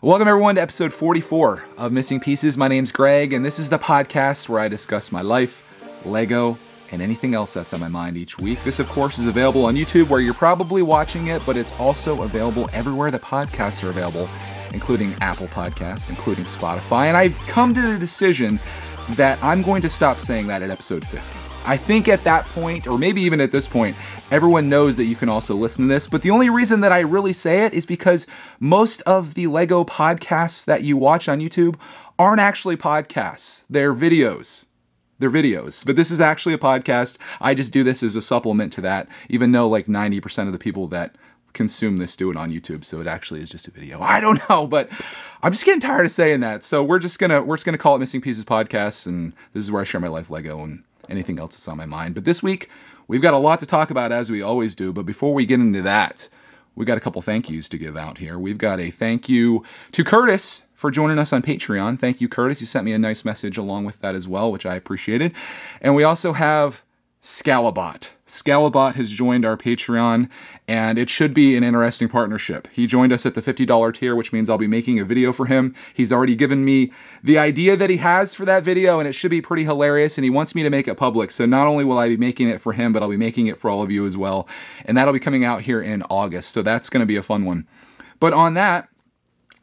Welcome everyone to episode 44 of Missing Pieces. My name's Greg, and this is the podcast where I discuss my life, LEGO, and anything else that's on my mind each week. This, of course, is available on YouTube where you're probably watching it, but it's also available everywhere the podcasts are available, including Apple Podcasts, including Spotify. And I've come to the decision that I'm going to stop saying that at episode 50. I think at that point, or maybe even at this point, everyone knows that you can also listen to this, but the only reason that I really say it is because most of the LEGO podcasts that you watch on YouTube aren't actually podcasts. They're videos. They're videos. But this is actually a podcast. I just do this as a supplement to that, even though like 90% of the people that consume this do it on YouTube, so it actually is just a video. I don't know, but I'm just getting tired of saying that. So we're just gonna call it Missing Pieces Podcast, and this is where I share my life, LEGO, and anything else that's on my mind. But this week, we've got a lot to talk about, as we always do. But before we get into that, we got a couple thank yous to give out here. We've got a thank you to Curtis for joining us on Patreon. Thank you, Curtis. He sent me a nice message along with that as well, which I appreciated. And we also have Scalabot. Scalabot has joined our Patreon, and it should be an interesting partnership. He joined us at the $50 tier, which means I'll be making a video for him. He's already given me the idea that he has for that video, and it should be pretty hilarious, and he wants me to make it public. So not only will I be making it for him, but I'll be making it for all of you as well. And that'll be coming out here in August, so that's going to be a fun one. But on that,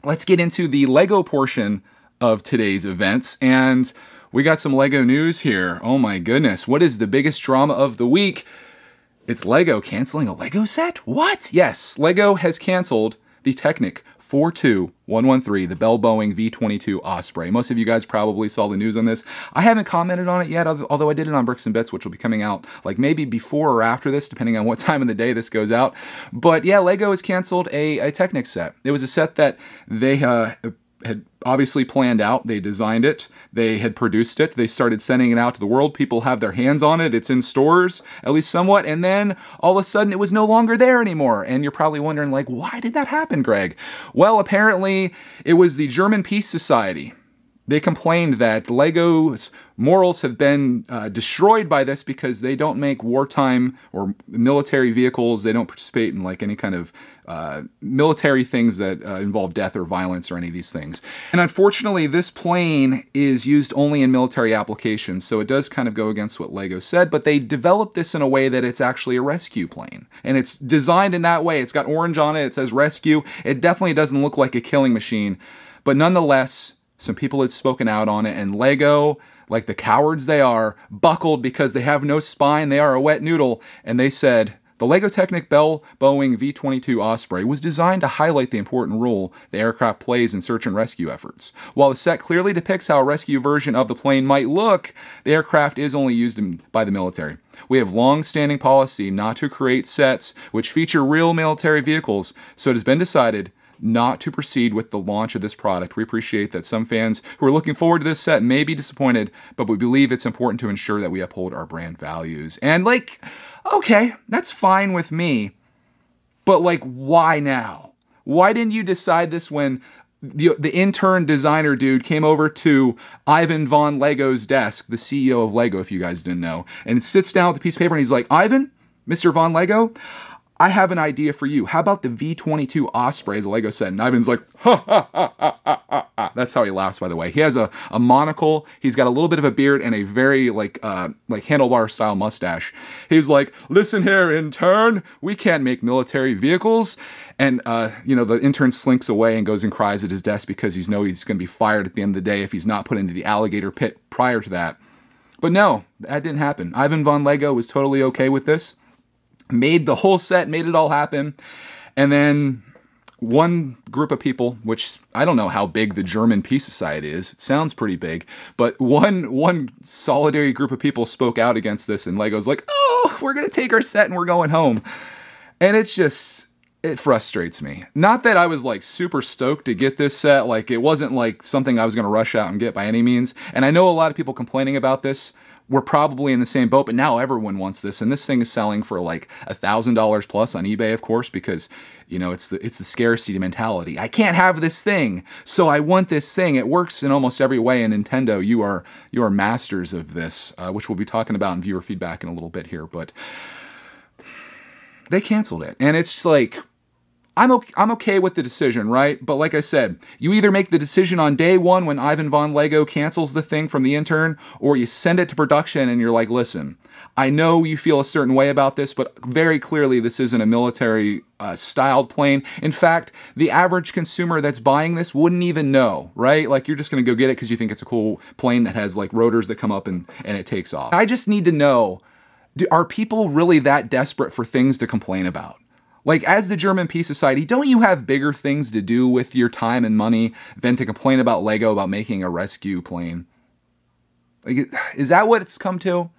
let's get into the LEGO portion of today's events, and we got some LEGO news here. Oh my goodness. What is the biggest drama of the week? It's LEGO canceling a LEGO set? What? Yes, LEGO has canceled the Technic 42113, the Bell Boeing V-22 Osprey. Most of you guys probably saw the news on this. I haven't commented on it yet, although I did it on Bricks and Bits, which will be coming out like maybe before or after this, depending on what time of the day this goes out. But yeah, LEGO has canceled a Technic set. It was a set that they had obviously planned out. They designed it. They had produced it. They started sending it out to the world. People have their hands on it. It's in stores, at least somewhat. And then all of a sudden it was no longer there anymore. And you're probably wondering, like, why did that happen, Greg? Well, apparently it was the German Peace Society. They complained that LEGO's morals have been destroyed by this because they don't make wartime or military vehicles. They don't participate in like any kind of military things that involve death or violence or any of these things. And unfortunately, this plane is used only in military applications, so it does kind of go against what LEGO said, but they developed this in a way that it's actually a rescue plane. And it's designed in that way. It's got orange on it. It says rescue. It definitely doesn't look like a killing machine, but nonetheless, some people had spoken out on it, and LEGO, like the cowards they are, buckled because they have no spine. They are a wet noodle. And they said, the LEGO Technic Bell Boeing V-22 Osprey was designed to highlight the important role the aircraft plays in search and rescue efforts. While the set clearly depicts how a rescue version of the plane might look, the aircraft is only used by the military. We have long-standing policy not to create sets which feature real military vehicles, so it has been decided not to proceed with the launch of this product. We appreciate that some fans who are looking forward to this set may be disappointed, but we believe it's important to ensure that we uphold our brand values. And like, okay, that's fine with me, but like, why now? Why didn't you decide this when the intern designer dude came over to Ivan von Lego's desk, the CEO of LEGO, if you guys didn't know, and sits down with a piece of paper and he's like, Ivan, Mr. von Lego, I have an idea for you. How about the V-22 Osprey as a LEGO set? And Ivan's like, ha, ha, ha, ha, ha, ha, ha. That's how he laughs, by the way. He has a monocle. He's got a little bit of a beard and a very like handlebar style mustache. He's like, listen here, intern, we can't make military vehicles. And, the intern slinks away and goes and cries at his desk because he's going to be fired at the end of the day if he's not put into the alligator pit prior to that. But no, that didn't happen. Ivan von Lego was totally okay with this. Made the whole set, made it all happen. And then one group of people, which I don't know how big the German Peace Society is. It sounds pretty big. But one solidarity group of people spoke out against this, and LEGO's like, oh, we're going to take our set and we're going home. And it's just, it frustrates me. Not that I was like super stoked to get this set. Like it wasn't like something I was going to rush out and get by any means. And I know a lot of people complaining about this. We're probably in the same boat, but now everyone wants this, and this thing is selling for like $1,000 plus on eBay, of course, because it's the scarcity mentality. I can't have this thing, so I want this thing. It works in almost every way. And Nintendo, you are masters of this, which we'll be talking about in viewer feedback in a little bit here. But they canceled it, and it's just like, I'm okay with the decision, right? But like I said, you either make the decision on day one when Ivan Von Lego cancels the thing from the intern, or you send it to production and you're like, listen, I know you feel a certain way about this, but very clearly this isn't a military styled plane. In fact, the average consumer that's buying this wouldn't even know, right? Like, you're just gonna go get it because you think it's a cool plane that has like rotors that come up and it takes off. I just need to know, are people really that desperate for things to complain about? Like, as the German Peace Society, don't you have bigger things to do with your time and money than to complain about Lego about making a rescue plane? Like, is that what it's come to?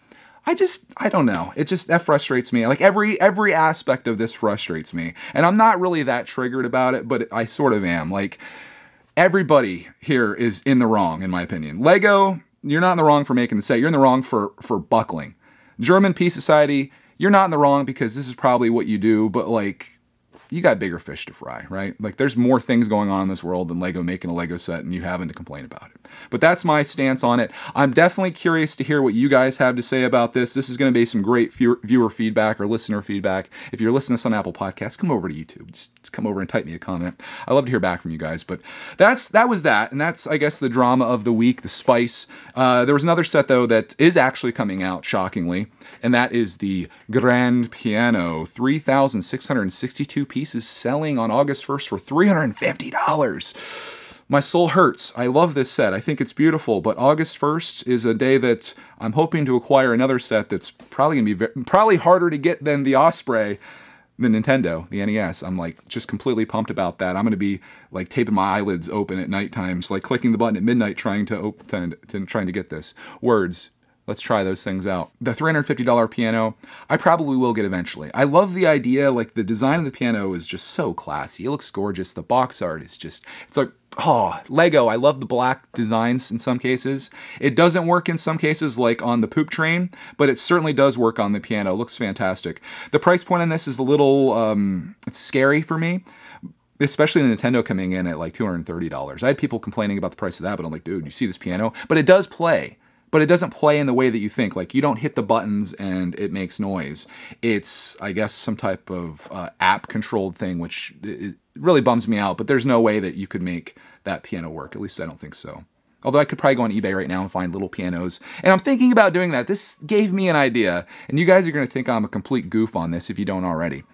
I don't know. That frustrates me. Like, every aspect of this frustrates me. And I'm not really that triggered about it, but I sort of am. Like, everybody here is in the wrong, in my opinion. Lego, you're not in the wrong for making the set. You're in the wrong for buckling. German Peace Society, you're not in the wrong because this is probably what you do, but like, you got bigger fish to fry, right? Like, there's more things going on in this world than Lego making a Lego set and you having to complain about it. But that's my stance on it. I'm definitely curious to hear what you guys have to say about this. This is going to be some great viewer feedback or listener feedback. If you're listening to this on Apple Podcasts, come over to YouTube. Just come over and type me a comment. I love to hear back from you guys. But that was that. And that's, I guess, the drama of the week, the spice. There was another set, though, that is actually coming out, shockingly. And that is the Grand Piano. 3,662 pieces selling on August 1st for $350. My soul hurts. I love this set. I think it's beautiful, but August 1st is a day that I'm hoping to acquire another set that's probably going to be probably harder to get than the Osprey, the Nintendo, the NES. I'm like just completely pumped about that. I'm going to be like taping my eyelids open at night times, like clicking the button at midnight trying to get this. Words. Let's try those things out. The $350 piano, I probably will get eventually. I love the idea, like the design of the piano is just so classy. It looks gorgeous. The box art is just, it's like, oh, Lego. I love the black designs in some cases. It doesn't work in some cases like on the poop train, but it certainly does work on the piano. It looks fantastic. The price point on this is a little, it's scary for me. Especially the Nintendo coming in at like $230. I had people complaining about the price of that, but I'm like, dude, you see this piano? But it does play. But it doesn't play in the way that you think. Like, you don't hit the buttons and it makes noise. It's, I guess, some type of app-controlled thing, which it really bums me out. But there's no way that you could make that piano work. At least I don't think so. Although I could probably go on eBay right now and find little pianos. And I'm thinking about doing that. This gave me an idea. And you guys are going to think I'm a complete goof on this if you don't already.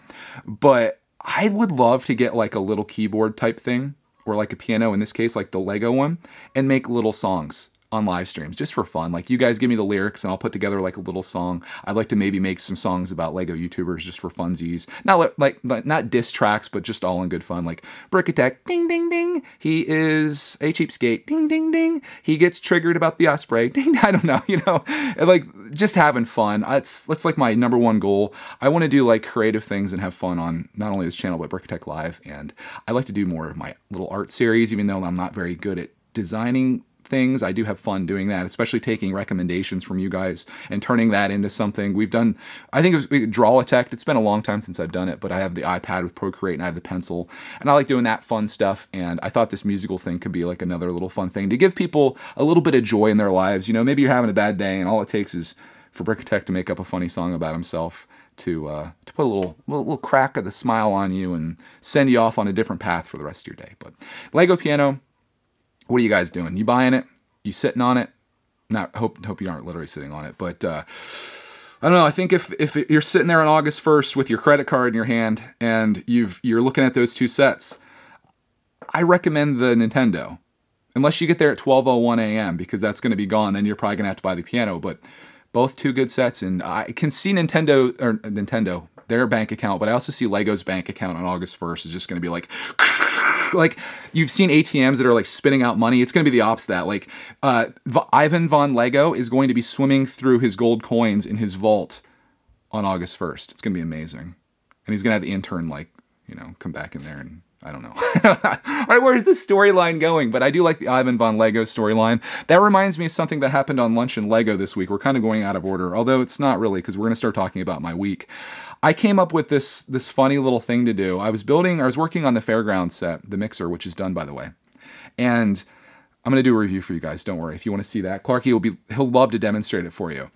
But I would love to get like a little keyboard type thing, or like a piano, in this case, like the Lego one, and make little songs on live streams just for fun. Like, you guys give me the lyrics and I'll put together like a little song. I'd like to maybe make some songs about Lego YouTubers just for funsies. Not like not diss tracks, but just all in good fun. Like, brickitect, ding ding ding. He is a cheapskate, ding ding ding. He gets triggered about the Osprey, ding. I don't know, you know, like just having fun. That's like my #1 goal. I want to do like creative things and have fun on not only this channel but Brickitect Live. And I like to do more of my little art series, even though I'm not very good at designing things. I do have fun doing that, especially taking recommendations from you guys and turning that into something. We've done, I think it was Drawitect. It's been a long time since I've done it, but I have the iPad with Procreate and I have the pencil, and I like doing that fun stuff. And I thought this musical thing could be like another little fun thing to give people a little bit of joy in their lives. You know, maybe you're having a bad day and all it takes is for Brickitect to make up a funny song about himself to put a little crack of the smile on you and send you off on a different path for the rest of your day. But Lego piano, what are you guys doing? You buying it? You sitting on it? Not hope you aren't literally sitting on it, but I don't know. I think if you're sitting there on August 1st with your credit card in your hand and you're looking at those two sets, I recommend the Nintendo. Unless you get there at 12:01 a.m. because that's going to be gone, then you're probably going to have to buy the piano. But both two good sets, and I can see Nintendo, their bank account, but I also see Lego's bank account on August 1st is just going to be like you've seen ATMs that are like spitting out money. It's going to be the opposite of that. Like Ivan Von Lego is going to be swimming through his gold coins in his vault on August 1st. It's going to be amazing. And he's going to have the intern, like, you know, come back in there and I don't know. All right, where's the storyline going? But I do like the Ivan Von Lego storyline. That reminds me of something that happened on Lunch and Lego this week. We're kind of going out of order, although it's not really, because we're going to start talking about my week. I came up with this funny little thing to do. I was working on the Fairground set, the mixer, which is done, by the way. And I'm going to do a review for you guys. Don't worry. If you want to see that, Clarky he'll love to demonstrate it for you.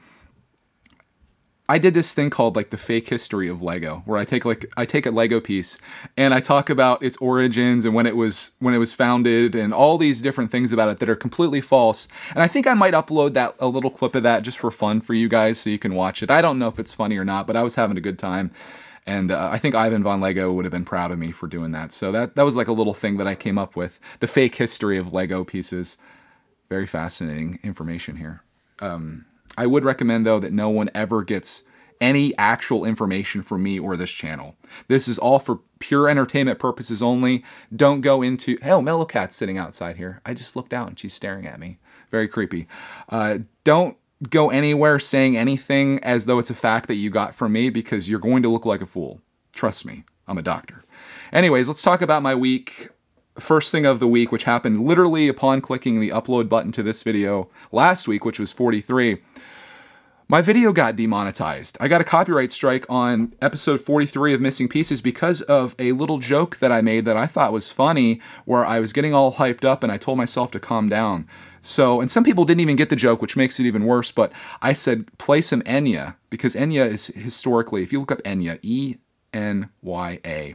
I did this thing called like the fake history of Lego, where I take a Lego piece and I talk about its origins and when it was founded and all these different things about it that are completely false. And I think I might upload a little clip of that just for fun for you guys so you can watch it. I don't know if it's funny or not, but I was having a good time. And I think Ivan von Lego would have been proud of me for doing that. So that was like a little thing that I came up with. The fake history of Lego pieces. Very fascinating information here. I would recommend, though, that no one ever gets any actual information from me or this channel. This is all for pure entertainment purposes only. Don't go into... Hell, Mellow Cat's sitting outside here. I just looked out and she's staring at me. Very creepy. Don't go anywhere saying anything as though it's a fact that you got from me, because you're going to look like a fool. Trust me, I'm a doctor. Anyways, let's talk about my week. First thing of the week, which happened literally upon clicking the upload button to this video last week, which was 43, my video got demonetized. I got a copyright strike on episode 43 of Missing Pieces because of a little joke that I made that I thought was funny, where I was getting all hyped up and I told myself to calm down. So, and some people didn't even get the joke, which makes it even worse, but I said play some Enya, because Enya is historically, if you look up Enya, E-N-Y-A,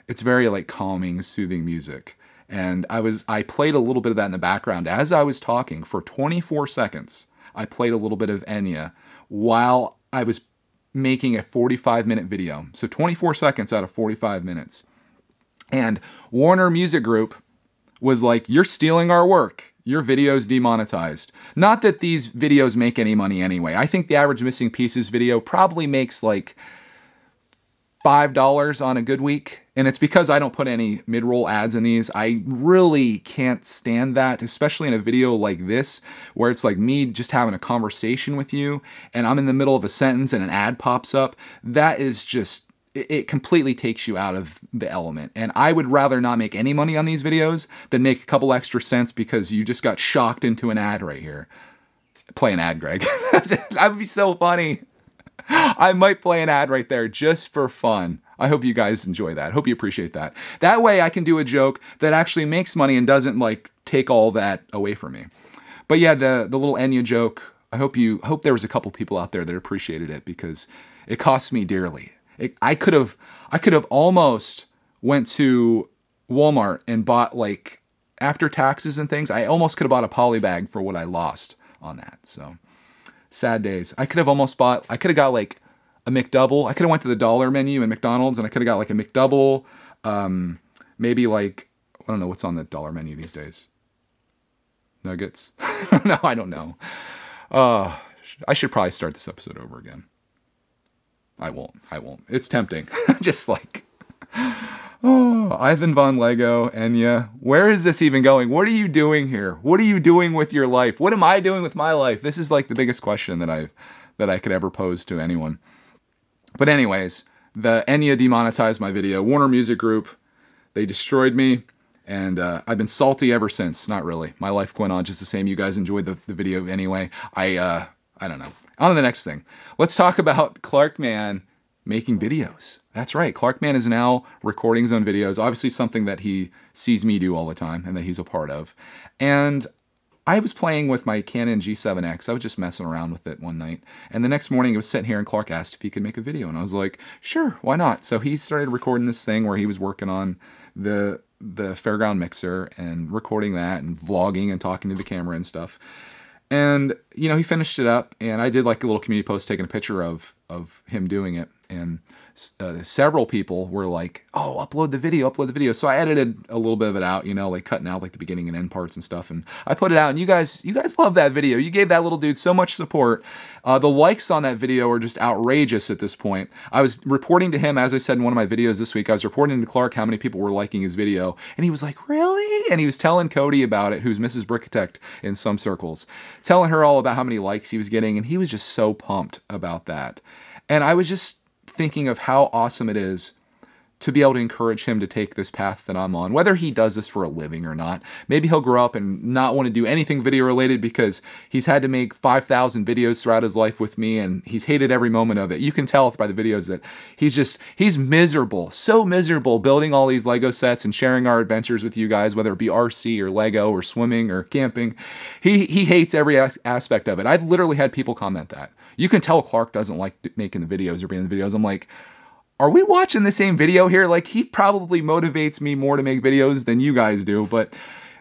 it's very like calming, soothing music. And I played a little bit of that in the background as I was talking for 24 seconds. I played a little bit of Enya while I was making a 45-minute video. So 24 seconds out of 45 minutes. And Warner Music Group was like, you're stealing our work. Your video's demonetized. Not that these videos make any money anyway. I think the average Missing Pieces video probably makes like $5 on a good week, and it's because I don't put any mid-roll ads in these. I really can't stand that, especially in a video like this, where it's like me just having a conversation with you, and I'm in the middle of a sentence and an ad pops up. That is just, it completely takes you out of the element. And I would rather not make any money on these videos than make a couple extra cents because you just got shocked into an ad right here. Play an ad, Greg. That would be so funny. I might play an ad right there just for fun. I hope you guys enjoy that. Hope you appreciate that. That way I can do a joke that actually makes money and doesn't like take all that away from me. But yeah, the little Enya joke, I hope there was a couple people out there that appreciated it, because it cost me dearly. I could have almost went to Walmart and bought, like, after taxes and things, I almost could have bought a poly bag for what I lost on that. So sad days. I could have got like a McDouble. I could have went to the dollar menu in McDonald's and I could have got like a McDouble. Maybe like, I don't know what's on the dollar menu these days. Nuggets? No, I don't know. I should probably start this episode over again. I won't. It's tempting. Just like, oh, Ivan von Lego, Enya. Where is this even going? What are you doing here? What are you doing with your life? What am I doing with my life? This is like the biggest question that I could ever pose to anyone. But anyways, the Enya demonetized my video. Warner Music Group, they destroyed me, and I've been salty ever since. Not really. My life went on just the same. You guys enjoyed the video anyway. I don't know. On to the next thing. Let's talk about Clarkman making videos. That's right. Clarkman is now recording his own videos. Obviously something that he sees me do all the time and that he's a part of. And I was playing with my Canon G7X. I was just messing around with it one night. And the next morning I was sitting here and Clark asked if he could make a video. And I was like, sure, why not? So he started recording this thing where he was working on the Fairground mixer and recording that and vlogging and talking to the camera and stuff. And, you know, he finished it up, and I did like a little community post taking a picture of him doing it. And several people were like, oh, upload the video. So I edited a little bit of it out, you know, like cutting out like the beginning and end parts and stuff. And I put it out, and you guys love that video. You gave that little dude so much support. The likes on that video are just outrageous at this point. I was reporting to him, as I said in one of my videos this week, I was reporting to Clark how many people were liking his video. And he was like, really? And he was telling Cody about it, who's Mrs. Brickitect in some circles, telling her all about how many likes he was getting. And he was just so pumped about that. And I was just thinking of how awesome it is to be able to encourage him to take this path that I'm on, whether he does this for a living or not. Maybe he'll grow up and not want to do anything video related because he's had to make 5,000 videos throughout his life with me and he's hated every moment of it. You can tell by the videos that he's miserable, so miserable building all these Lego sets and sharing our adventures with you guys, whether it be RC or Lego or swimming or camping. He hates every aspect of it. I've literally had people comment that. You can tell Clark doesn't like making the videos or being in the videos. I'm like, are we watching the same video here? Like, he probably motivates me more to make videos than you guys do, but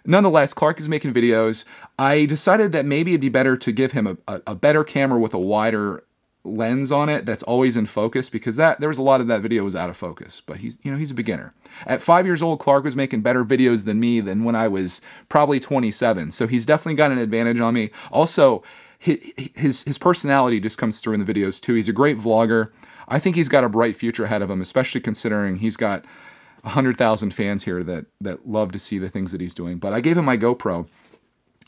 nonetheless, Clark is making videos. I decided that maybe it'd be better to give him a better camera with a wider lens on it that's always in focus, because there was a lot of that video was out of focus, but he's a beginner. At 5 years old, Clark was making better videos than me than when I was probably 27. So he's definitely got an advantage on me. Also, his personality just comes through in the videos too. He's a great vlogger. I think he's got a bright future ahead of him, especially considering he's got 100,000 fans here that love to see the things that he's doing. But I gave him my GoPro.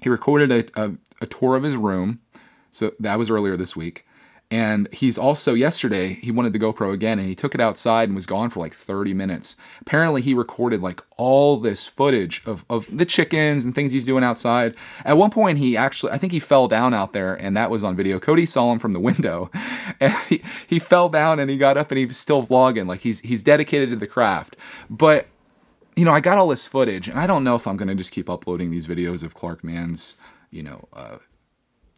He recorded a tour of his room. So that was earlier this week. And he's also, yesterday, he wanted the GoPro again, and he took it outside and was gone for like 30 minutes. Apparently, he recorded like all this footage of the chickens and things he's doing outside. At one point, I think he fell down out there, and that was on video. Cody saw him from the window, and he fell down, and he got up, and he was still vlogging. Like, he's dedicated to the craft. But, you know, I got all this footage, and I don't know if I'm going to just keep uploading these videos of Clark Mann's,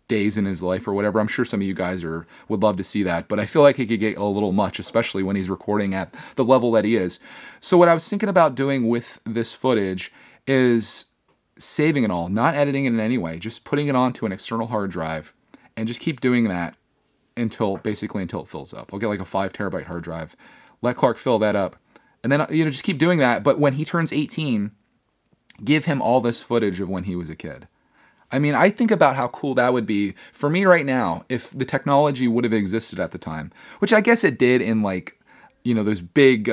days in his life or whatever. I'm sure some of you guys would love to see that, but I feel like it could get a little much, especially when he's recording at the level that he is. So what I was thinking about doing with this footage is saving it all, not editing it in any way, just putting it onto an external hard drive and just keep doing that until it fills up. I'll get like a 5 terabyte hard drive, let Clark fill that up, and then, just keep doing that. But when he turns 18, give him all this footage of when he was a kid. I mean, I think about how cool that would be for me right now if the technology would have existed at the time, which I guess it did in like, those big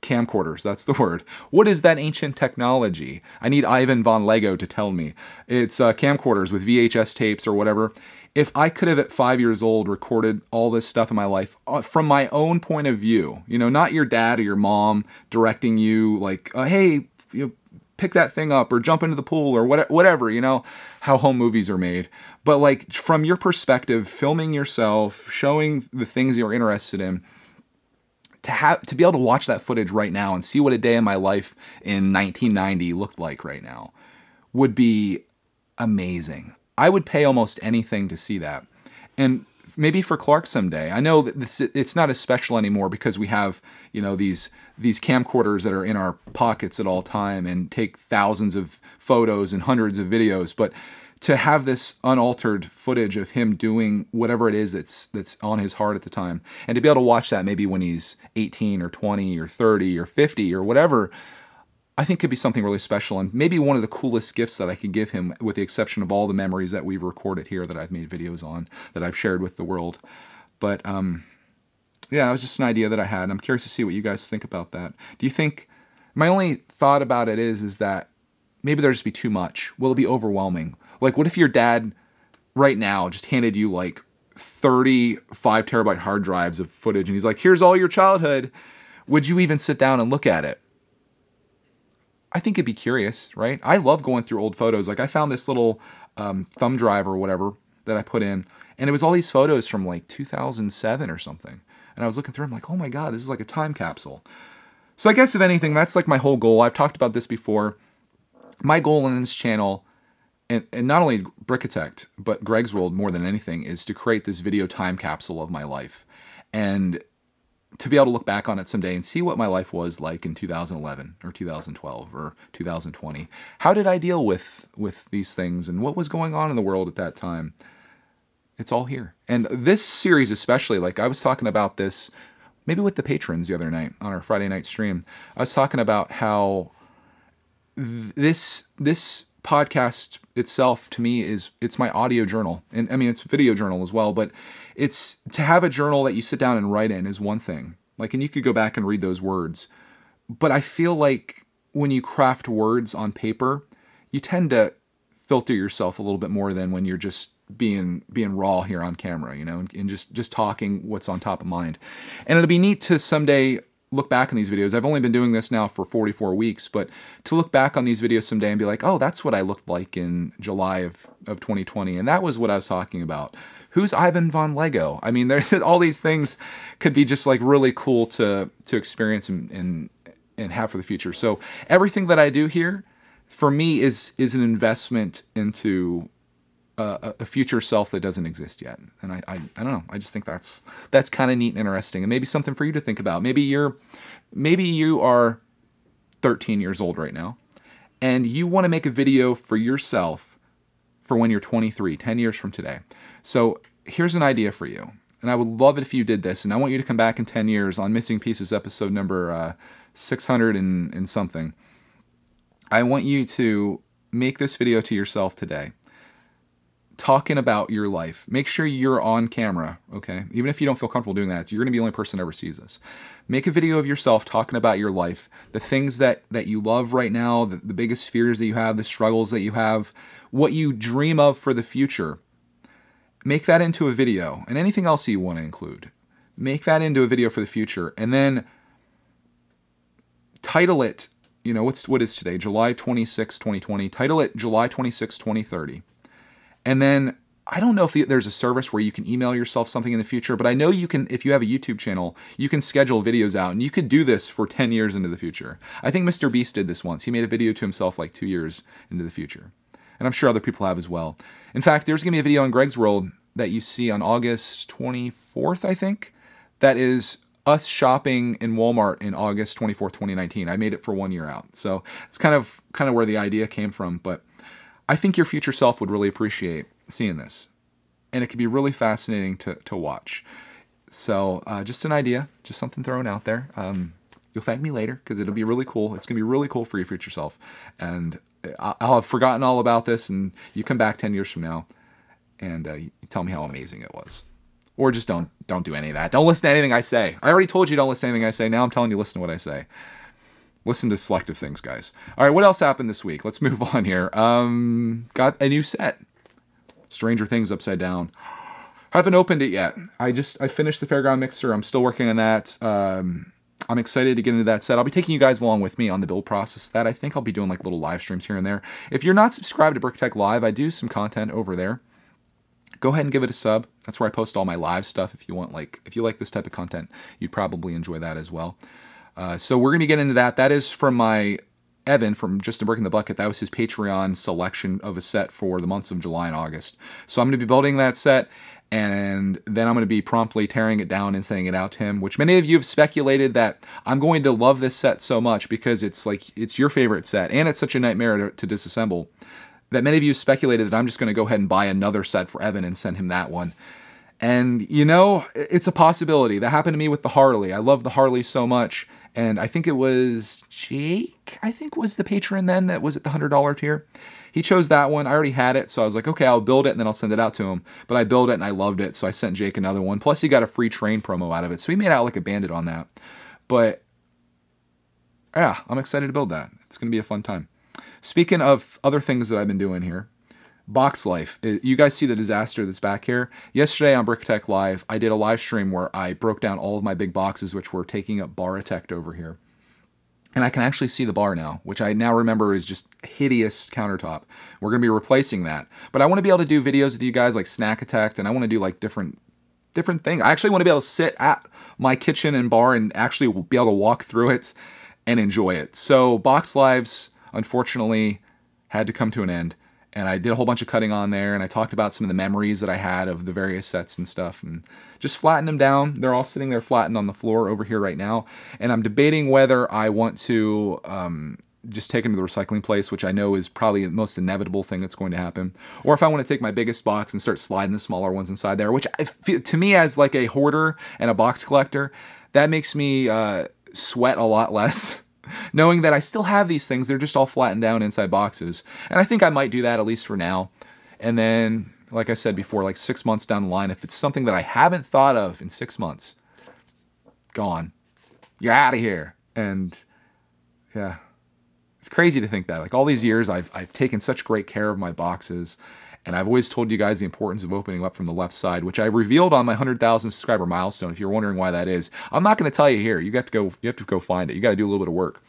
camcorders. That's the word. What is that ancient technology? I need Ivan von Lego to tell me. It's camcorders with VHS tapes or whatever. If I could have at 5 years old recorded all this stuff in my life from my own point of view, not your dad or your mom directing you like, hey, pick that thing up or jump into the pool or whatever, how home movies are made. But like from your perspective, filming yourself, showing the things you're interested in, to be able to watch that footage right now and see what a day in my life in 1990 looked like right now would be amazing. I would pay almost anything to see that. And maybe for Clark someday. I know that it's not as special anymore because we have, these camcorders that are in our pockets at all time and take thousands of photos and hundreds of videos. But to have this unaltered footage of him doing whatever it is that's on his heart at the time, and to be able to watch that maybe when he's 18 or 20 or 30 or 50 or whatever, I think could be something really special and maybe one of the coolest gifts that I could give him, with the exception of all the memories that we've recorded here that I've made videos on, that I've shared with the world. But yeah, it was just an idea that I had. I'm curious to see what you guys think about that. Do you think, my only thought about it is that maybe there'll just be too much. Will it be overwhelming? Like, what if your dad right now just handed you like 35 terabyte hard drives of footage and he's like, here's all your childhood. Would you even sit down and look at it? I think it'd be curious, right? I love going through old photos. Like I found this little thumb drive or whatever that I put in, and it was all these photos from like 2007 or something. And I was looking through, I'm like, oh my God, this is like a time capsule. So I guess if anything, that's like my whole goal. I've talked about this before. My goal in this channel, and not only brickitect, but Greg's World more than anything, is to create this video time capsule of my life. And to be able to look back on it someday and see what my life was like in 2011 or 2012 or 2020. How did I deal with these things and what was going on in the world at that time? It's all here. And this series especially, like I was talking about this maybe with the patrons the other night on our Friday night stream. I was talking about how this podcast itself to me it's my audio journal. And I mean, it's a video journal as well, but it's to have a journal that you sit down and write in is one thing. Like, and you could go back and read those words. But I feel like when you craft words on paper, you tend to filter yourself a little bit more than when you're just being raw here on camera, you know, and just talking what's on top of mind. And it'll be neat to someday look back on these videos. I've only been doing this now for 44 weeks, but to look back on these videos someday and be like, oh, that's what I looked like in July of 2020, and that was what I was talking about. Who's Ivan von Lego? I mean, all these things could be just like really cool to experience and have for the future. So everything that I do here, for me, is an investment into a future self that doesn't exist yet. And I don't know. I just think that's kind of neat and interesting, and maybe something for you to think about. Maybe you are 13 years old right now, and you want to make a video for yourself for when you're 23, 10 years from today. So here's an idea for you, and I would love it if you did this. And I want you to come back in 10 years on Missing Pieces episode number 600 and something. I want you to make this video to yourself today, talking about your life. Make sure you're on camera, okay? Even if you don't feel comfortable doing that, you're going to be the only person that ever sees this. Make a video of yourself talking about your life, the things that you love right now, the biggest fears that you have, the struggles that you have, what you dream of for the future. Make that into a video, and anything else you want to include. Make that into a video for the future, and then title it, you know, what is today? July 26, 2020. Title it July 26, 2030. And then, I don't know if there's a service where you can email yourself something in the future, but I know you can, if you have a YouTube channel, you can schedule videos out, and you could do this for 10 years into the future. I think Mr. Beast did this once. He made a video to himself like 2 years into the future. And I'm sure other people have as well. In fact, there's going to be a video on Greg's World that you see on August 24th, I think. That is us shopping in Walmart in August 24th, 2019. I made it for 1 year out. So it's kind of where the idea came from. But I think your future self would really appreciate seeing this. And it could be really fascinating to watch. So just an idea, just something thrown out there. You'll thank me later because it'll be really cool. It's going to be really cool for your future self. And I'll have forgotten all about this, and you come back 10 years from now and you tell me how amazing it was. Or just don't do any of that. Don't listen to anything I say. I already told you don't listen to anything I say. Now I'm telling you, listen to what I say. Listen to selective things, guys. All right, what else happened this week? Let's move on here. Got a new set. Stranger Things Upside Down. Haven't opened it yet. I finished the Fairground Mixer. I'm still working on that. I'm excited to get into that set. I'll be taking you guys along with me on the build process. That I think I'll be doing like little live streams here and there. If you're not subscribed to Brickitect Live, I do some content over there. Go ahead and give it a sub. That's where I post all my live stuff. If you like this type of content, you'd probably enjoy that as well. So we're going to get into that. That is from my Evan from Just a Brick in the Bucket. That was his Patreon selection of a set for the months of July and August. So I'm going to be building that set, and then I'm going to be promptly tearing it down and sending it out to him, which many of you have speculated that I'm going to love this set so much because it's your favorite set, and it's such a nightmare to disassemble, that many of you speculated that I'm just going to go ahead and buy another set for Evan and send him that one. And, you know, it's a possibility. That happened to me with the Harley. I love the Harley so much. And I think it was Jake, I think was the patron then that was at the $100 tier. He chose that one. I already had it, so I was like, okay, I'll build it and then I'll send it out to him. But I built it and I loved it, so I sent Jake another one. Plus he got a free train promo out of it, so he made out like a bandit on that. But yeah, I'm excited to build that. It's going to be a fun time. Speaking of other things that I've been doing here, box life. You guys see the disaster that's back here? Yesterday on Brickitect Live, I did a live stream where I broke down all of my big boxes, which were taking up brickitect over here. And I can actually see the bar now, which I now remember is just hideous countertop. We're going to be replacing that. But I want to be able to do videos with you guys like Snackitect, and I want to do like different things. I actually want to be able to sit at my kitchen and bar and actually be able to walk through it and enjoy it. So box lives, unfortunately, had to come to an end. And I did a whole bunch of cutting on there, and I talked about some of the memories that I had of the various sets and stuff, and just flattened them down. They're all sitting there flattened on the floor over here right now, and I'm debating whether I want to just take them to the recycling place, which I know is probably the most inevitable thing that's going to happen, or if I want to take my biggest box and start sliding the smaller ones inside there, which I feel, to me as like a hoarder and a box collector, that makes me sweat a lot less. Knowing that I still have these things, they're just all flattened down inside boxes. And I think I might do that at least for now. And then, like I said before, like 6 months down the line, if it's something that I haven't thought of in 6 months, gone. You're out of here. And yeah, It's crazy to think that. Like all these years, I've taken such great care of my boxes. And I've always told you guys the importance of opening up from the left side, which I revealed on my 100,000 subscriber milestone. If you're wondering why that is, I'm not going to tell you here. You have to go find it. You got to do a little bit of work.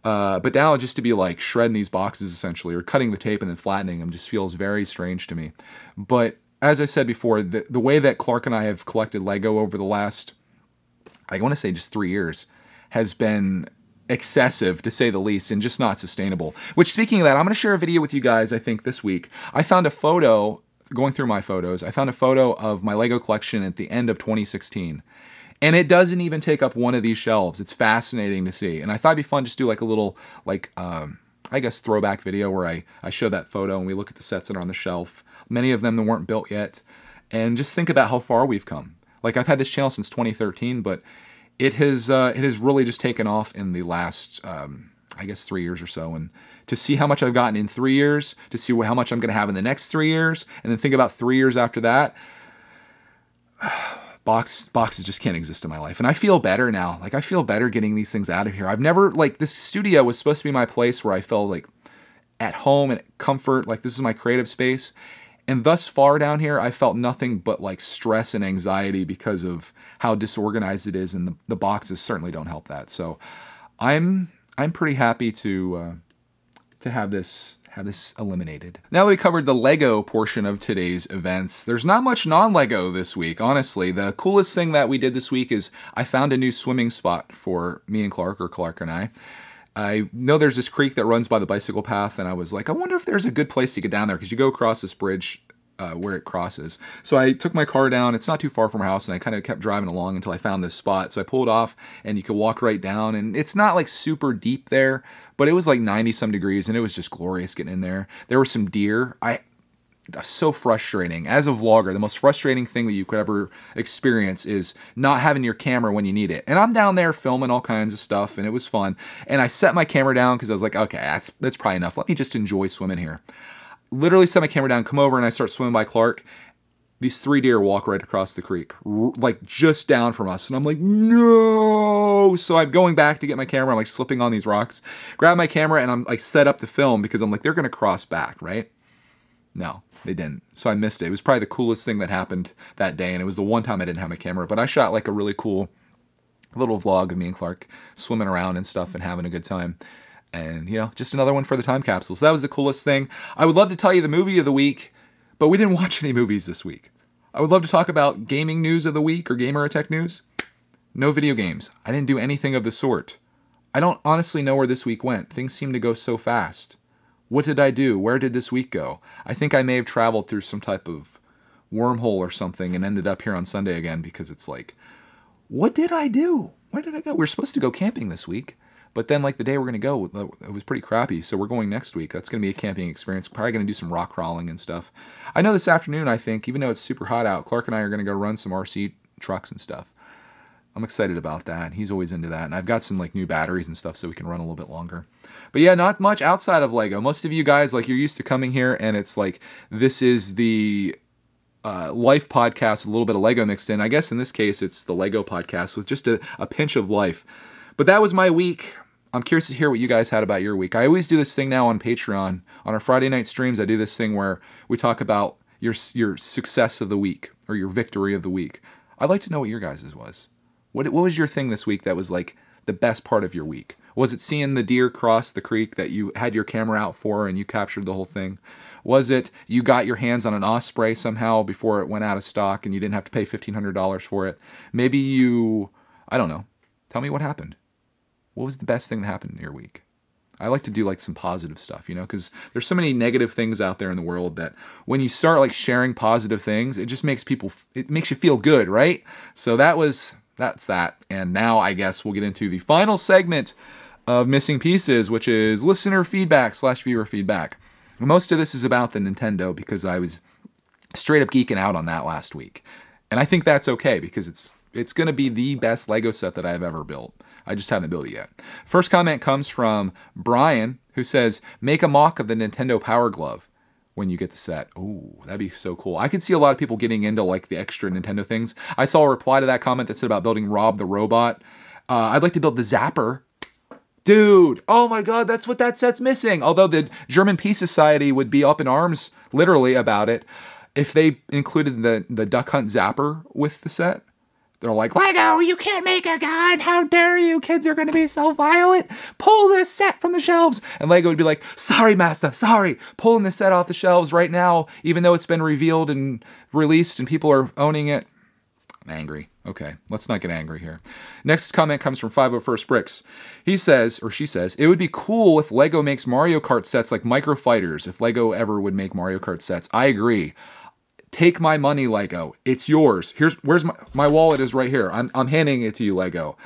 But now just to be like shredding these boxes essentially, or cutting the tape and then flattening them, just feels very strange to me. But as I said before, the way that Clark and I have collected Lego over the last, I want to say just 3 years, has been excessive to say the least, and just not sustainable. Which, speaking of that, I'm going to share a video with you guys, I think this week. I found a photo, going through my photos, I found a photo of my Lego collection at the end of 2016. And it doesn't even take up one of these shelves. It's fascinating to see. And I thought it'd be fun just to do like a little, like, I guess throwback video where I show that photo and we look at the sets that are on the shelf. Many of them that weren't built yet. And just think about how far we've come. Like, I've had this channel since 2013, but it has really just taken off in the last, I guess, 3 years or so. And to see how much I've gotten in 3 years, to see how much I'm going to have in the next 3 years, and then think about 3 years after that, boxes just can't exist in my life. And I feel better now. Like, I feel better getting these things out of here. I've never, like, this studio was supposed to be my place where I felt like at home and at comfort, like this is my creative space. And thus far down here, I felt nothing but like stress and anxiety because of how disorganized it is, and the boxes certainly don't help that. So I'm pretty happy to have this eliminated. Now that we covered the Lego portion of today's events, there's not much non-Lego this week, honestly. The coolest thing that we did this week is I found a new swimming spot for me and Clark, or Clark and I. I know there's this creek that runs by the bicycle path, and I was like, I wonder if there's a good place to get down there, because you go across this bridge where it crosses. So I took my car down. It's not too far from our house, and I kind of kept driving along until I found this spot. So I pulled off, and you could walk right down, and it's not like super deep there, but it was like 90-some degrees, and it was just glorious getting in there. There were some deer. So frustrating. As a vlogger, the most frustrating thing that you could ever experience is not having your camera when you need it. And I'm down there filming all kinds of stuff, and it was fun. And I set my camera down because I was like, okay, that's probably enough. Let me just enjoy swimming here. Literally set my camera down, come over, and I start swimming by Clark. These 3 deer walk right across the creek, like just down from us. And I'm like, no! So I'm going back to get my camera. I'm like slipping on these rocks. Grab my camera, and I'm like set up to film because I'm like, they're going to cross back, right? No, they didn't. So I missed it. It was probably the coolest thing that happened that day, and it was the one time I didn't have my camera. But I shot like a really cool little vlog of me and Clark swimming around and stuff and having a good time. And, you know, just another one for the time capsule. So that was the coolest thing. I would love to tell you the movie of the week, but we didn't watch any movies this week. I would love to talk about gaming news of the week or gamer tech news. No video games. I didn't do anything of the sort. I don't honestly know where this week went. Things seem to go so fast. What did I do? Where did this week go? I think I may have traveled through some type of wormhole or something and ended up here on Sunday again, because it's like, what did I do? Where did I go? We're supposed to go camping this week, but then like the day we're going to go, it was pretty crappy. So we're going next week. That's going to be a camping experience. Probably going to do some rock crawling and stuff. I know this afternoon, I think, even though it's super hot out, Clark and I are going to go run some RC trucks and stuff. I'm excited about that. He's always into that. And I've got some like new batteries and stuff so we can run a little bit longer. But yeah, not much outside of Lego. Most of you guys, like, you're used to coming here and it's like, this is the life podcast with a little bit of Lego mixed in. I guess in this case, it's the Lego podcast with just a pinch of life. But that was my week. I'm curious to hear what you guys had about your week. I always do this thing now on Patreon. On our Friday night streams, I do this thing where we talk about your success of the week or your victory of the week. I'd like to know what your guys' was. What was your thing this week that was like the best part of your week? Was it seeing the deer cross the creek that you had your camera out for and you captured the whole thing? Was it you got your hands on an Osprey somehow before it went out of stock and you didn't have to pay $1,500 for it? Maybe you, I don't know. Tell me what happened. What was the best thing that happened in your week? I like to do like some positive stuff, you know, because there's so many negative things out there in the world that when you start like sharing positive things, it just makes it makes you feel good, right? So that's that. And now I guess we'll get into the final segment of Missing Pieces, which is listener feedback / viewer feedback. Most of this is about the Nintendo because I was straight up geeking out on that last week. And I think that's okay because it's going to be the best Lego set that I've ever built. I just haven't built it yet. First comment comes from Brian, who says, make a mock of the Nintendo Power Glove when you get the set. Ooh, that'd be so cool. I could see a lot of people getting into like the extra Nintendo things. I saw a reply to that comment that said about building Rob the Robot. I'd like to build the Zapper. Dude, oh my God, that's what that set's missing. Although the German Peace Society would be up in arms, literally, about it if they included the Duck Hunt Zapper with the set. They're like, Lego, you can't make a gun. How dare you? Kids are going to be so violent. Pull this set from the shelves. And Lego would be like, sorry, master, sorry. Pulling this set off the shelves right now, even though it's been revealed and released and people are owning it. I'm angry. Okay, let's not get angry here. Next comment comes from 501st Bricks. He says, or she says, it would be cool if Lego makes Mario Kart sets like Micro Fighters, if Lego ever would make Mario Kart sets. I agree. Take my money, Lego. It's yours. Where's my wallet is right here. I'm handing it to you, Lego.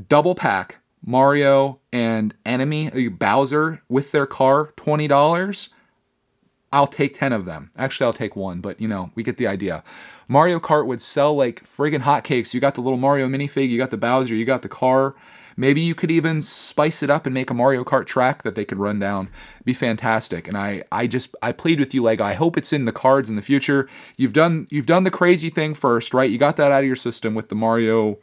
Double pack Mario and Enemy Bowser with their car, $20. I'll take 10 of them. Actually, I'll take one, but you know, we get the idea. Mario Kart would sell like friggin' hotcakes. You got the little Mario minifig, you got the Bowser, you got the car. Maybe you could even spice it up and make a Mario Kart track that they could run down. It'd be fantastic. And I plead with you, Lego. I hope it's in the cards in the future. You've done the crazy thing first, right? You got that out of your system with the Mario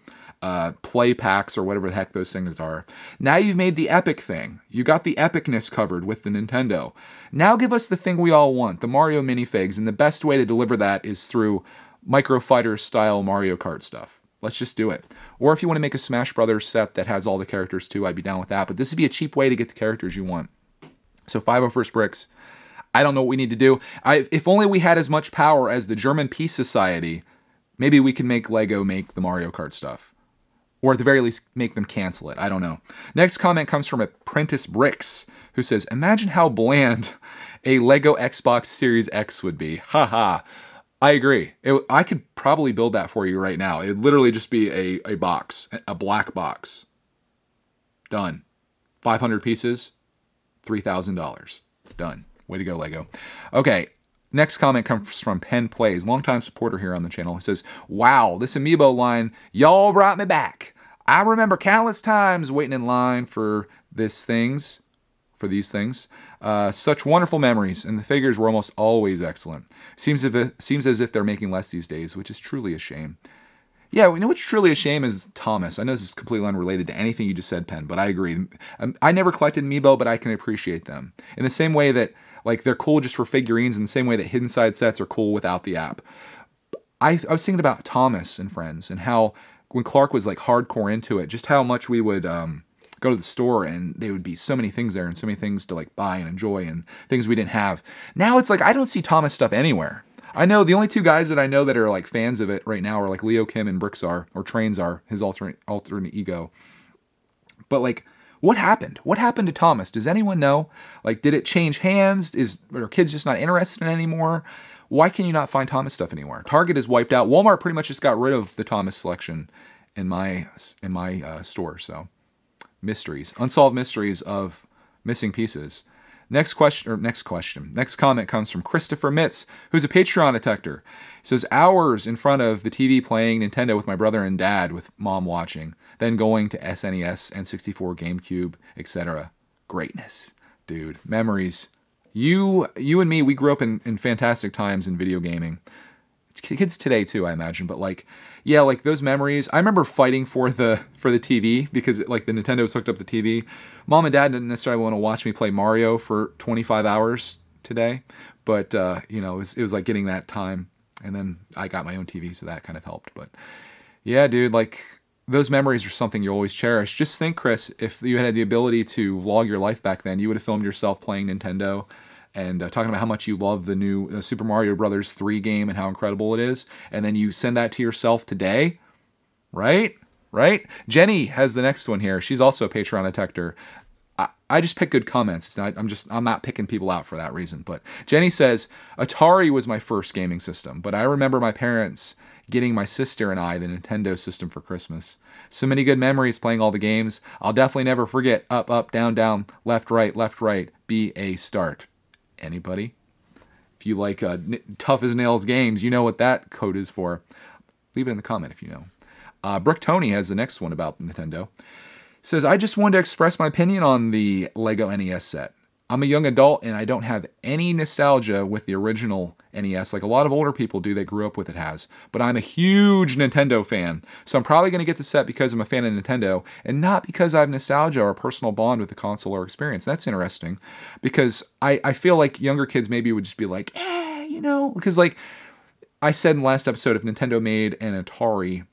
play packs or whatever the heck those things are. Now you've made the epic thing. You got the epicness covered with the Nintendo. Now give us the thing we all want, the Mario minifigs, and the best way to deliver that is through Micro Fighter style Mario Kart stuff. Let's just do it. Or if you want to make a Smash Brothers set that has all the characters too, I'd be down with that. But this would be a cheap way to get the characters you want. So 501st Bricks, I don't know what we need to do. If only we had as much power as the German Peace Society, maybe we can make Lego make the Mario Kart stuff. Or at the very least, make them cancel it. I don't know. Next comment comes from Apprentice Bricks, who says, imagine how bland a Lego Xbox Series X would be. Haha. I agree. I could probably build that for you right now. It'd literally just be a box, a black box. Done. 500 pieces, $3,000. Done. Way to go, Lego. Okay, next comment comes from Penn Plays, longtime supporter here on the channel. He says, wow, this amiibo line, y'all brought me back. I remember countless times waiting in line for these things. Such wonderful memories, and the figures were almost always excellent. Seems as if they're making less these days, which is truly a shame. Yeah, we know what's truly a shame is Thomas. I know this is completely unrelated to anything you just said, Penn, but I agree. I never collected Amiibo, but I can appreciate them. In the same way that, like, they're cool just for figurines, in the same way that Hidden Side sets are cool without the app. I was thinking about Thomas and Friends, and how, when Clark was, like, hardcore into it, just how much we would go to the store and there would be so many things there and so many things to like buy and enjoy and things we didn't have. Now it's like I don't see Thomas stuff anywhere. I know the only two guys that I know that are like fans of it right now are like Leo Kim and Brixar, or Trainsar, his alternate ego. But like, what happened? What happened to Thomas? Does anyone know? Like, did it change hands? Are kids just not interested in it anymore? Why can you not find Thomas stuff anymore? Target is wiped out. Walmart pretty much just got rid of the Thomas selection in my store. So. Mysteries, unsolved mysteries of missing pieces. Next comment comes from Christopher Mitz, who's a Patreon detector. He says, hours in front of the TV playing Nintendo with my brother and dad with mom watching, then going to SNES, N64, GameCube, etc. Greatness. Dude, memories. You and me, we grew up in fantastic times in video gaming. Kids today too, I imagine, but like, yeah, like those memories. I remember fighting for the TV because like the Nintendo was hooked up the TV. Mom and Dad didn't necessarily want to watch me play Mario for 25 hours today, but you know, it was like getting that time. And then I got my own TV, so that kind of helped. But yeah, dude, like those memories are something you always cherish. Just think, Chris, if you had the ability to vlog your life back then, you would have filmed yourself playing Nintendo and talking about how much you love the new Super Mario Brothers 3 game and how incredible it is. And then you send that to yourself today, right? Right? Jenny has the next one here. She's also a Patreon detector. I just pick good comments. I'm not picking people out for that reason. But Jenny says, Atari was my first gaming system, but I remember my parents getting my sister and I the Nintendo system for Christmas. So many good memories playing all the games. I'll definitely never forget up, up, down, down, left, right, B, A, start. Anybody? If you like tough as nails games, you know what that code is for. Leave it in the comment if you know. Brick Tony has the next one about Nintendo. Says, I just wanted to express my opinion on the LEGO NES set. I'm a young adult and I don't have any nostalgia with the original NES like a lot of older people do that grew up with it has. But I'm a huge Nintendo fan. So I'm probably going to get the set because I'm a fan of Nintendo and not because I have nostalgia or a personal bond with the console or experience. That's interesting because I feel like younger kids maybe would just be like, you know, because like I said in the last episode, if Nintendo made an Atari,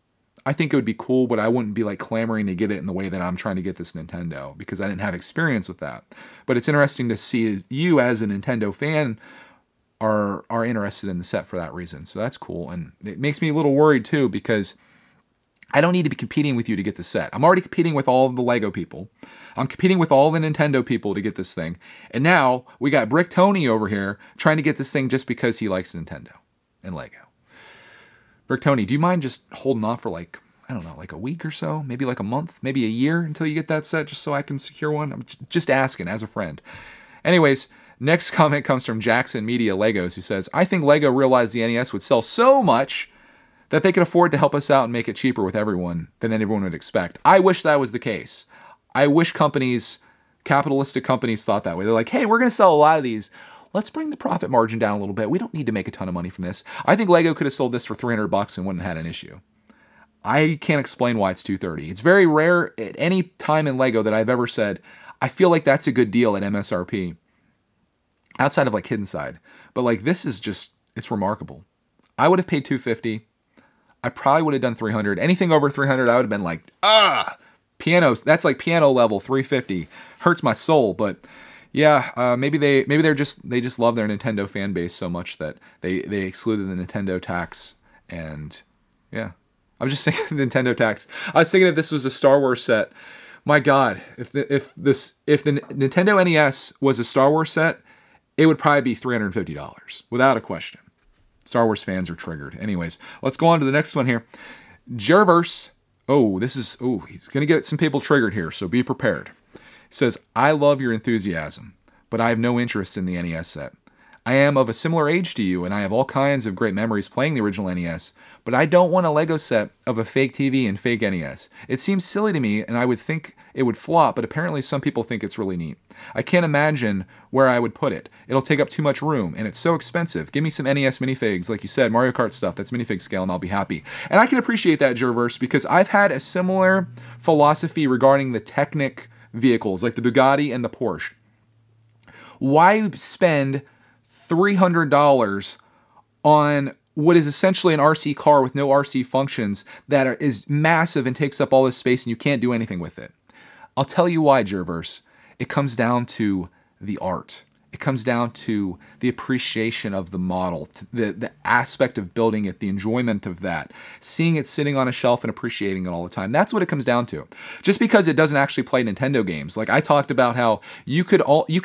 I think it would be cool, but I wouldn't be like clamoring to get it in the way that I'm trying to get this Nintendo because I didn't have experience with that. But it's interesting to see you as a Nintendo fan are interested in the set for that reason. So that's cool. And it makes me a little worried too because I don't need to be competing with you to get the set. I'm already competing with all of the LEGO people. I'm competing with all the Nintendo people to get this thing. And now we got Brick Tony over here trying to get this thing just because he likes Nintendo and LEGO. Brick Tony, do you mind just holding off for like, I don't know, like a week or so? Maybe like a month? Maybe a year until you get that set just so I can secure one? I'm just asking as a friend. Anyways, next comment comes from Jackson Media Legos who says, I think LEGO realized the NES would sell so much that they could afford to help us out and make it cheaper with everyone than everyone would expect. I wish that was the case. I wish companies, capitalistic companies thought that way. They're like, hey, we're going to sell a lot of these. Let's bring the profit margin down a little bit. We don't need to make a ton of money from this. I think LEGO could have sold this for $300 and wouldn't have had an issue. I can't explain why it's $230. It's very rare at any time in LEGO that I've ever said, I feel like that's a good deal at MSRP. Outside of like Hidden Side. But like this is just, it's remarkable. I would have paid $250. I probably would have done $300. Anything over $300, I would have been like, pianos. That's like piano level, $350. Hurts my soul, but yeah, maybe they just love their Nintendo fan base so much that they excluded the Nintendo tax. And yeah, I was just saying Nintendo tax. I was thinking if this was a Star Wars set, my God, if the Nintendo NES was a Star Wars set, it would probably be $350 without a question. Star Wars fans are triggered. Anyways, let's go on to the next one here. Jerverse. He's going to get some people triggered here, so be prepared. He says, I love your enthusiasm, but I have no interest in the NES set. I am of a similar age to you, and I have all kinds of great memories playing the original NES, but I don't want a LEGO set of a fake TV and fake NES. It seems silly to me, and I would think it would flop, but apparently some people think it's really neat. I can't imagine where I would put it. It'll take up too much room, and it's so expensive. Give me some NES minifigs, like you said, Mario Kart stuff, that's minifig scale, and I'll be happy. And I can appreciate that, Jerverse, because I've had a similar philosophy regarding the Technic vehicles, like the Bugatti and the Porsche. Why spend $300 on what is essentially an RC car with no RC functions that is massive and takes up all this space and you can't do anything with it? I'll tell you why, Jerverse. It comes down to the art. It comes down to the appreciation of the model, to the aspect of building it, the enjoyment of that, seeing it sitting on a shelf and appreciating it all the time. That's what it comes down to. Just because it doesn't actually play Nintendo games. Like I talked about how you could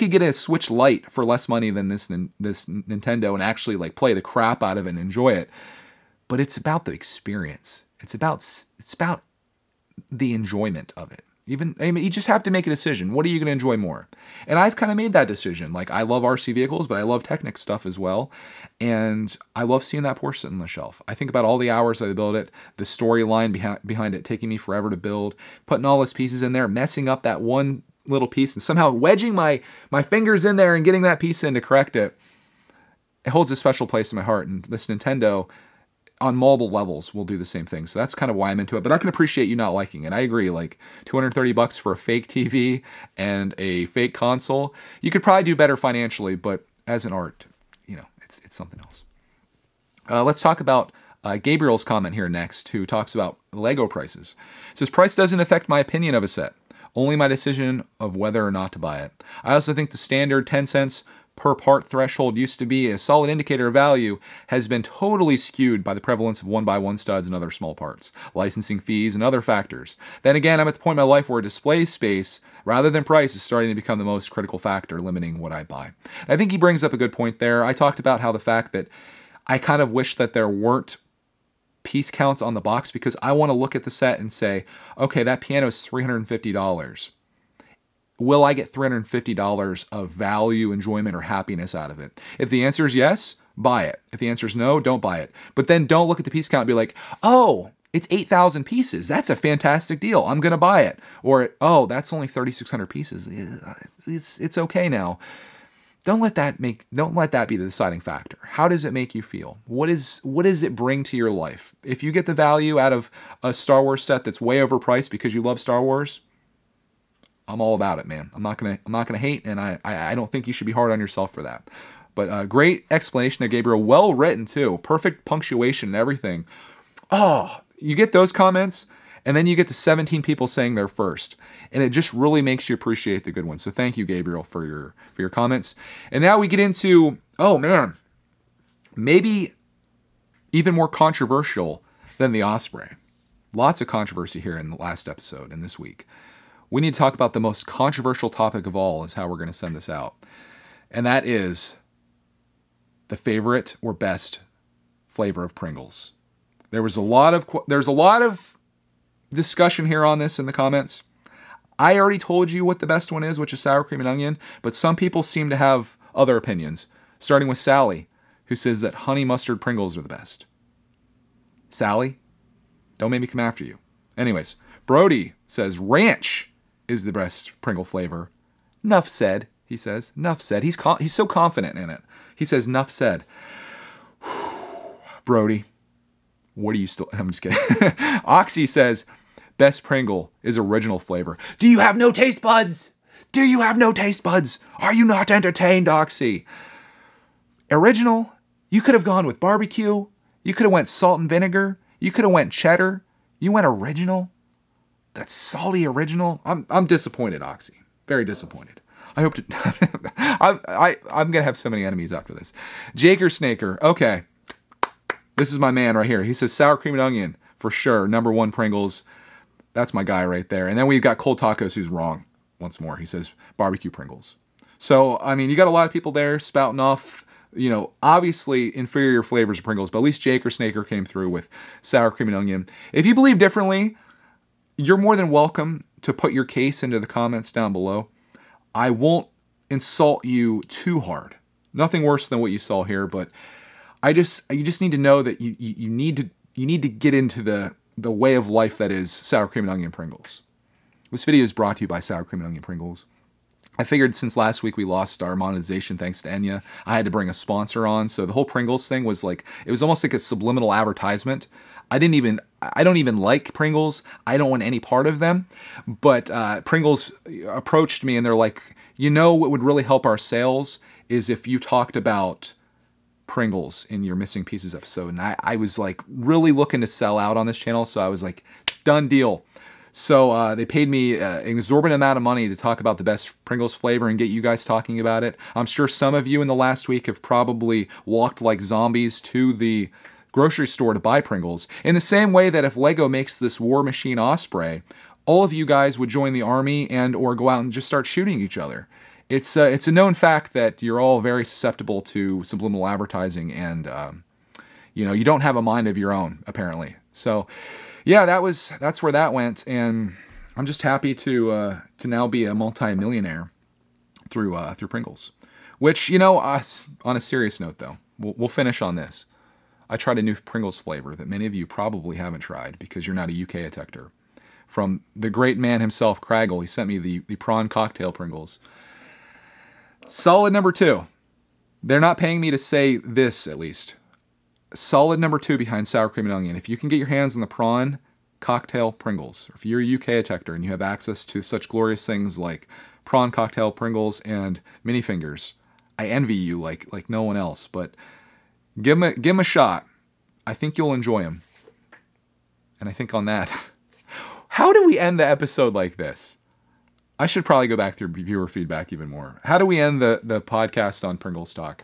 get a Switch Lite for less money than this Nintendo and actually like play the crap out of it and enjoy it. But it's about the experience. It's about the enjoyment of it. You just have to make a decision. What are you going to enjoy more? And I've kind of made that decision. Like, I love RC vehicles, but I love Technic stuff as well. And I love seeing that Porsche sitting on the shelf. I think about all the hours I built it, the storyline behind it taking me forever to build, putting all those pieces in there, messing up that one little piece, and somehow wedging my fingers in there and getting that piece in to correct it. It holds a special place in my heart. And this Nintendo, on multiple levels, will do the same thing. So that's kind of why I'm into it. But I can appreciate you not liking it. I agree. Like $230 for a fake TV and a fake console. You could probably do better financially, but as an art, it's something else. Let's talk about Gabriel's comment here next, who talks about LEGO prices. It says, price doesn't affect my opinion of a set, only my decision of whether or not to buy it. I also think the standard 10 cents per part threshold used to be a solid indicator of value has been totally skewed by the prevalence of 1x1 studs and other small parts, licensing fees, and other factors. Then again, I'm at the point in my life where display space, rather than price, is starting to become the most critical factor limiting what I buy. I think he brings up a good point there. I talked about how the fact that I kind of wish that there weren't piece counts on the box because I want to look at the set and say, okay, that piano is $350. Will I get $350 of value, enjoyment, or happiness out of it? If the answer is yes, buy it. If the answer is no, don't buy it. But then don't look at the piece count and be like, oh, It's 8,000 pieces. That's a fantastic deal. I'm going to buy it. Or, oh, that's only 3,600 pieces. It's okay now. Don't let that be the deciding factor. How does it make you feel? What does it bring to your life? If you get the value out of a Star Wars set that's way overpriced because you love Star Wars, I'm all about it, man. I'm not gonna hate, and I don't think you should be hard on yourself for that. But great explanation there, Gabriel. Well written too. Perfect punctuation and everything. Oh, you get those comments, and then you get the 17 people saying they're first. And it just really makes you appreciate the good ones. So thank you, Gabriel, for your comments. And now we get into, oh man, maybe even more controversial than the Osprey. Lots of controversy here in the last episode and this week. We need to talk about the most controversial topic of all, is how we're going to send this out. And that is the favorite or best flavor of Pringles. There's a lot of discussion here on this in the comments. I already told you what the best one is, which is sour cream and onion, but some people seem to have other opinions, starting with Sally, who says that honey mustard Pringles are the best. Sally, don't make me come after you. Anyways, Brody says ranch is the best Pringle flavor. Nuff said, he says. Nuff said. He's so confident in it. He says, nuff said. Brody, what are you still... I'm just kidding. Oxy says, best Pringle is original flavor. Do you have no taste buds? Do you have no taste buds? Are you not entertained, Oxy? Original? You could have gone with barbecue. You could have went salt and vinegar. You could have went cheddar. You went original? That's salty original? I'm disappointed, Oxy. Very disappointed. I hope to... I'm going to have so many enemies after this. Jaker Snaker. Okay. This is my man right here. He says sour cream and onion for sure. Number one Pringles. That's my guy right there. And then we've got Cold Tacos, who's wrong once more. He says barbecue Pringles. So, I mean, you got a lot of people there spouting off, you know, obviously inferior flavors of Pringles, but at least Jake or Snaker came through with sour cream and onion. If you believe differently, you're more than welcome to put your case into the comments down below. I won't insult you too hard. Nothing worse than what you saw here, but you just need to know that you need to get into the way of life that is sour cream and onion Pringles. This video is brought to you by sour cream and onion Pringles. I figured since last week we lost our monetization thanks to Enya, I had to bring a sponsor on. So the whole Pringles thing was like, it was almost like a subliminal advertisement. I don't even like Pringles. I don't want any part of them. But Pringles approached me and they're like, you know what would really help our sales is if you talked about Pringles in your Missing Pieces episode. And I was like really looking to sell out on this channel. So I was like, done deal. So they paid me an exorbitant amount of money to talk about the best Pringles flavor and get you guys talking about it. I'm sure some of you in the last week have probably walked like zombies to the grocery store to buy Pringles. In the same way that if LEGO makes this War Machine Osprey, all of you guys would join the army and or go out and just start shooting each other. It's a known fact that you're all very susceptible to subliminal advertising and, you know, you don't have a mind of your own, apparently. So, yeah, that's where that went, and I'm just happy to now be a multi-millionaire through Pringles. Which, you know, on a serious note, though, we'll finish on this. I tried a new Pringles flavor that many of you probably haven't tried because you're not a UK-itector. From the great man himself, Craggle, he sent me the prawn cocktail Pringles. Solid number 2. They're not paying me to say this, at least. Solid number 2 behind sour cream and onion. If you can get your hands on the prawn cocktail Pringles, or if you're a UK-itector and you have access to such glorious things like prawn cocktail Pringles and mini fingers, I envy you like no one else. But give them a shot. I think you'll enjoy them. And I think on that, how do we end the episode like this? I should probably go back through viewer feedback even more. How do we end the podcast on Pringles talk?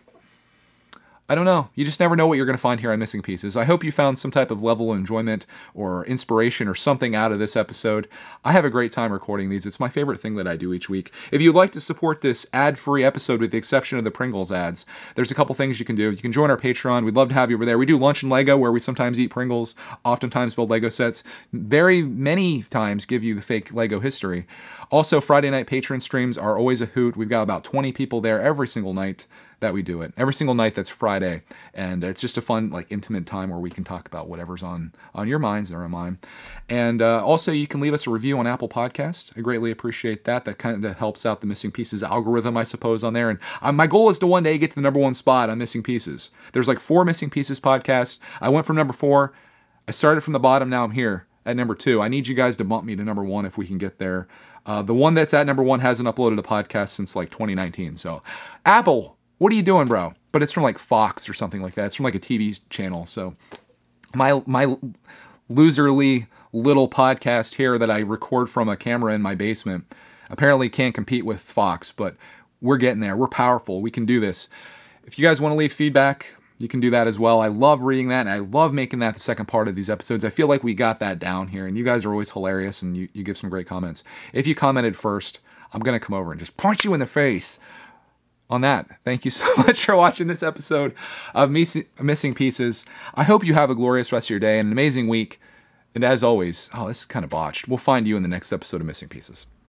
I don't know. You just never know what you're going to find here on Missing Pieces. I hope you found some type of level of enjoyment or inspiration or something out of this episode. I have a great time recording these. It's my favorite thing that I do each week. If you'd like to support this ad-free episode with the exception of the Pringles ads, there's a couple things you can do. You can join our Patreon. We'd love to have you over there. We do lunch and Lego where we sometimes eat Pringles, oftentimes build Lego sets, very many times give you the fake Lego history. Also, Friday night patron streams are always a hoot. We've got about 20 people there every single night that we do it. Every single night that's Friday. And it's just a fun, like, intimate time where we can talk about whatever's on your minds or on mine. And also, you can leave us a review on Apple Podcasts. I greatly appreciate that. That kind of helps out the Missing Pieces algorithm, I suppose, on there. And my goal is to one day get to the #1 spot on Missing Pieces. There's like 4 Missing Pieces podcasts. I went from number 4. I started from the bottom. Now I'm here at number 2. I need you guys to bump me to number 1 if we can get there. The one that's at number 1 hasn't uploaded a podcast since like 2019. So, Apple, what are you doing, bro? But it's from like Fox or something like that. It's from like a TV channel. So, my loserly little podcast here that I record from a camera in my basement apparently can't compete with Fox, but we're getting there. We're powerful. We can do this. If you guys want to leave feedback, you can do that as well. I love reading that, and I love making that the second part of these episodes. I feel like we got that down here, and you guys are always hilarious, and you give some great comments. If you commented first, I'm going to come over and just punch you in the face. On that, thank you so much for watching this episode of Missing Pieces. I hope you have a glorious rest of your day and an amazing week. And as always, oh, this is kind of botched. We'll find you in the next episode of Missing Pieces.